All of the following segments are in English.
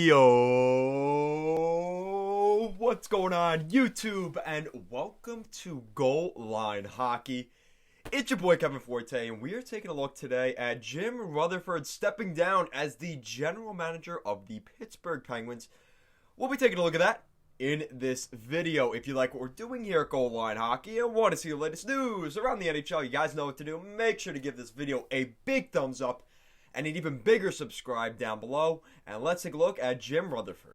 Yo, what's going on YouTube, and welcome to Goal Line Hockey. It's your boy Kevin Forte, and we are taking a look today at Jim Rutherford stepping down as the general manager of the Pittsburgh Penguins. We'll be taking a look at that in this video. If you like what we're doing here at Goal Line Hockey and want to see the latest news around the NHL, you guys know what to do. Make sure to give this video a big thumbs up and an even bigger subscribe down below. And let's take a look at Jim Rutherford.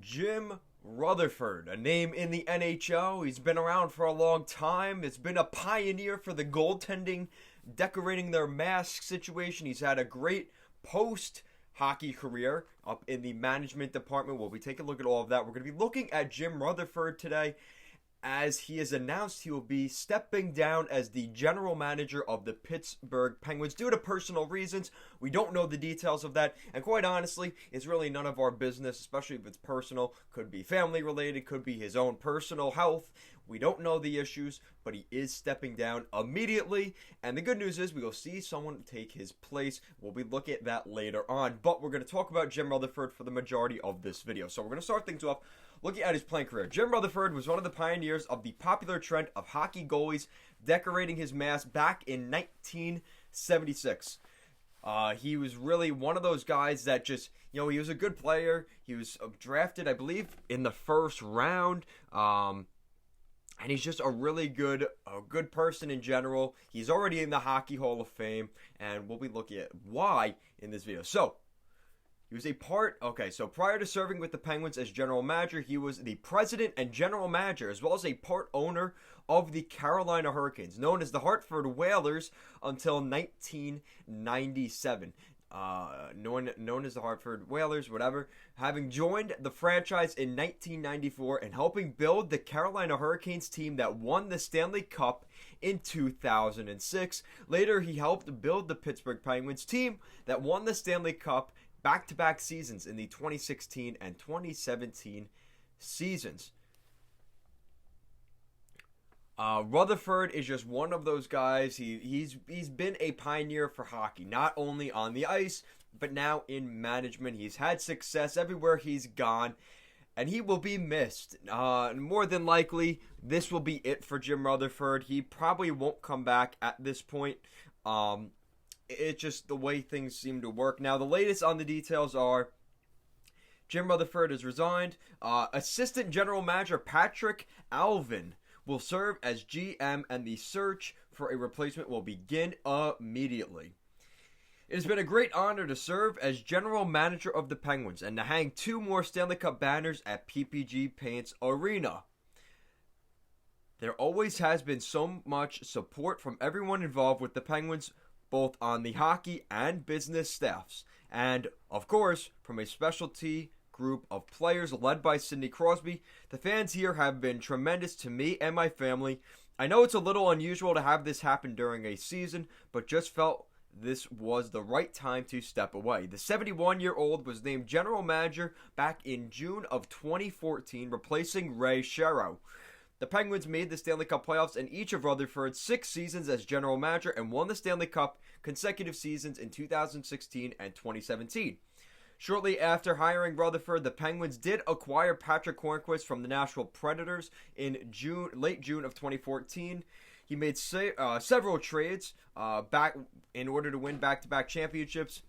Jim Rutherford, a name in the NHL. He's been around for a long time. He's been a pioneer for the goaltending, decorating their mask situation. He's had a great post-hockey career up in the management department. We'll be taking a look at all of that. We're going to be looking at Jim Rutherford today, as he has announced he will be stepping down as the general manager of the Pittsburgh Penguins due to personal reasons. We don't know the details of that, and quite honestly, it's really none of our business, especially if it's personal. Could be family related, could be his own personal health. We don't know the issues, but he is stepping down immediately, and the good news is we will see someone take his place. We'll be looking at that later on, but we're going to talk about Jim Rutherford for the majority of this video. So we're going to start things off looking at his playing career. Jim Rutherford was one of the pioneers of the popular trend of hockey goalies decorating his mask back in 1976. He was really one of those guys that just, he was a good player. He was drafted, I believe, in the first round. And he's just a really good person in general. He's already in the Hockey Hall of Fame, and we'll be looking at why in this video. So he was so prior to serving with the Penguins as general manager, he was the president and general manager, as well as a part owner of the Carolina Hurricanes, known as the Hartford Whalers, until 1997. Known as the Hartford Whalers, whatever, having joined the franchise in 1994 and helping build the Carolina Hurricanes team that won the Stanley Cup in 2006. Later, he helped build the Pittsburgh Penguins team that won the Stanley Cup back-to-back seasons in the 2016 and 2017 seasons. Rutherford is just one of those guys. He's been a pioneer for hockey, not only on the ice, but now in management. He's had success everywhere he's gone, and he will be missed. More than likely, this will be it for Jim Rutherford. He probably won't come back at this point. It's just the way things seem to work. Now, the latest on the details are Jim Rutherford has resigned. Assistant General Manager Patrik Allvin will serve as GM, and the search for a replacement will begin immediately. It has been a great honor to serve as general manager of the Penguins and to hang 2 more Stanley Cup banners at PPG Paints Arena. There always has been so much support from everyone involved with the Penguins, both on the hockey and business staffs, and, of course, from a specialty group of players led by Sidney Crosby. The fans here have been tremendous to me and my family. I know it's a little unusual to have this happen during a season, but just felt this was the right time to step away. The 71-year-old was named general manager back in June of 2014, replacing Ray Shero. The Penguins made the Stanley Cup playoffs in each of Rutherford's 6 seasons as general manager and won the Stanley Cup consecutive seasons in 2016 and 2017. Shortly after hiring Rutherford, the Penguins did acquire Patrik Allvin from the Nashville Predators in late June of 2014. He made several trades back in order to win back-to-back championships.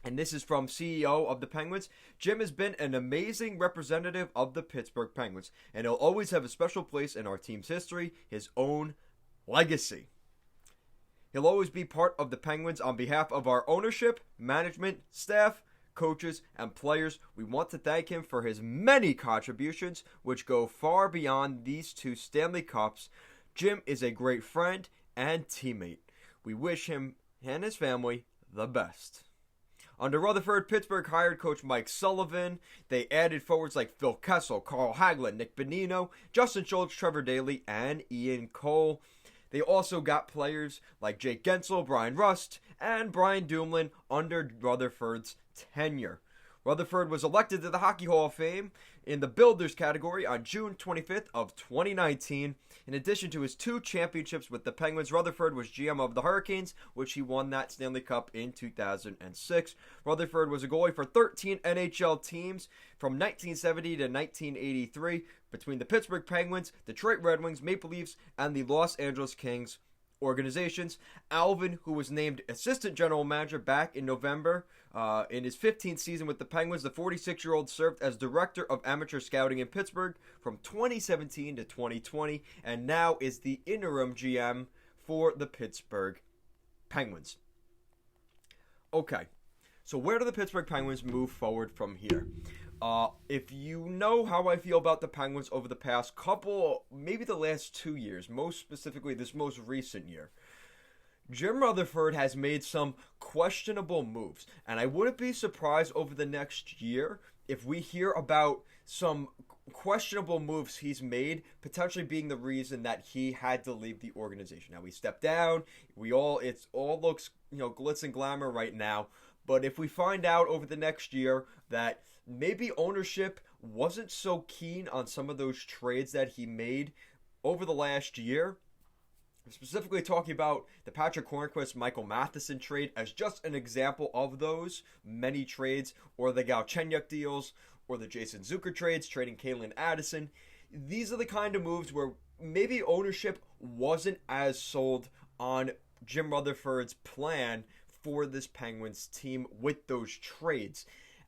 And this is from CEO of the Penguins. Jim has been an amazing representative of the Pittsburgh Penguins, and he'll always have a special place in our team's history, his own legacy. He'll always be part of the Penguins on behalf of our ownership, management, staff, coaches, and players. We want to thank him for his many contributions, which go far beyond these 2 Stanley Cups. Jim is a great friend and teammate. We wish him and his family the best. Under Rutherford, Pittsburgh hired coach Mike Sullivan. They added forwards like Phil Kessel, Carl Hagelin, Nick Bonino, Justin Schultz, Trevor Daley, and Ian Cole. They also got players like Jake Gensel, Brian Rust, and Brian Dumoulin under Rutherford's tenure. Rutherford was elected to the Hockey Hall of Fame in the Builders category on June 25th of 2019. In addition to his 2 championships with the Penguins, Rutherford was GM of the Hurricanes, which he won that Stanley Cup in 2006. Rutherford was a goalie for 13 NHL teams from 1970 to 1983 between the Pittsburgh Penguins, Detroit Red Wings, Maple Leafs, and the Los Angeles Kings organizations. Allvin, who was named assistant general manager back in November in his 15th season with the Penguins, the 46-year-old served as director of amateur scouting in Pittsburgh from 2017 to 2020 and now is the interim GM for the Pittsburgh Penguins. Okay, so where do the Pittsburgh Penguins move forward from here? If you know how I feel about the Penguins over the past couple, maybe the last 2 years, most specifically this most recent year, Jim Rutherford has made some questionable moves, and I wouldn't be surprised over the next year if we hear about some questionable moves he's made, potentially being the reason that he had to leave the organization. Now, he stepped down, it all looks, glitz and glamour right now, but if we find out over the next year that maybe ownership wasn't so keen on some of those trades that he made over the last year, specifically talking about the Patrik Allvin-Michael Matheson trade as just an example of those many trades, or the Galchenyuk deals, or the Jason Zucker trades, trading Calen Addison. These are the kind of moves where maybe ownership wasn't as sold on Jim Rutherford's plan for this Penguins team with those trades.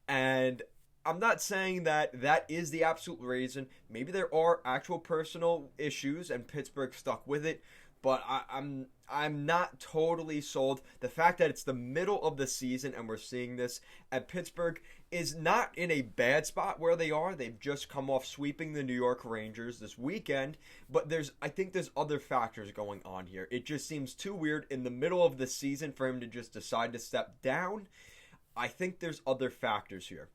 And I'm not saying that that is the absolute reason. Maybe there are actual personal issues and Pittsburgh stuck with it, but I'm not totally sold. The fact that it's the middle of the season and we're seeing this, and Pittsburgh is not in a bad spot where they are. They've just come off sweeping the New York Rangers this weekend, but I think there's other factors going on here. It just seems too weird in the middle of the season for him to just decide to step down. I think there's other factors here.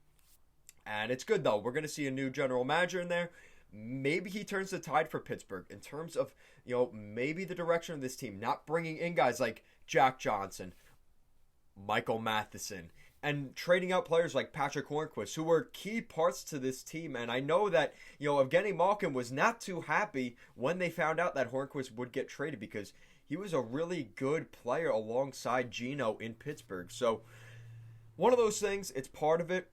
And it's good, though. We're going to see a new general manager in there. Maybe he turns the tide for Pittsburgh in terms of, maybe the direction of this team. Not bringing in guys like Jack Johnson, Michael Matheson, and trading out players like Patrik Allvin, who were key parts to this team. And I know that, Evgeny Malkin was not too happy when they found out that Hornqvist would get traded because he was a really good player alongside Gino in Pittsburgh. So, one of those things, it's part of it.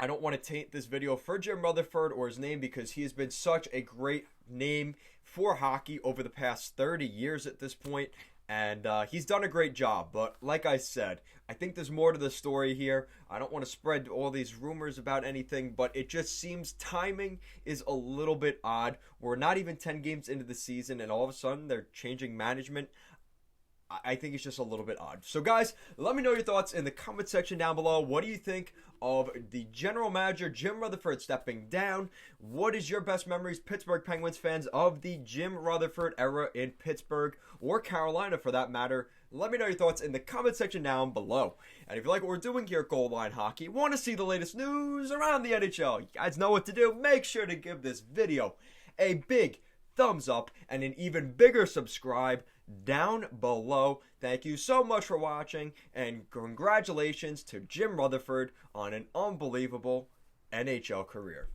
I don't want to taint this video for Jim Rutherford or his name because he has been such a great name for hockey over the past 30 years at this point, and he's done a great job. But like I said, I think there's more to the story here. I don't want to spread all these rumors about anything, but it just seems timing is a little bit odd. We're not even 10 games into the season, and all of a sudden they're changing management. I think it's just a little bit odd. So guys, let me know your thoughts in the comment section down below. What do you think of the general manager, Jim Rutherford, stepping down? What is your best memories, Pittsburgh Penguins fans, of the Jim Rutherford era in Pittsburgh or Carolina for that matter? Let me know your thoughts in the comment section down below. And if you like what we're doing here at Goal Line Hockey, want to see the latest news around the NHL, you guys know what to do. Make sure to give this video a big thumbs up and an even bigger subscribe down below. Thank you so much for watching, and congratulations to Jim Rutherford on an unbelievable NHL career.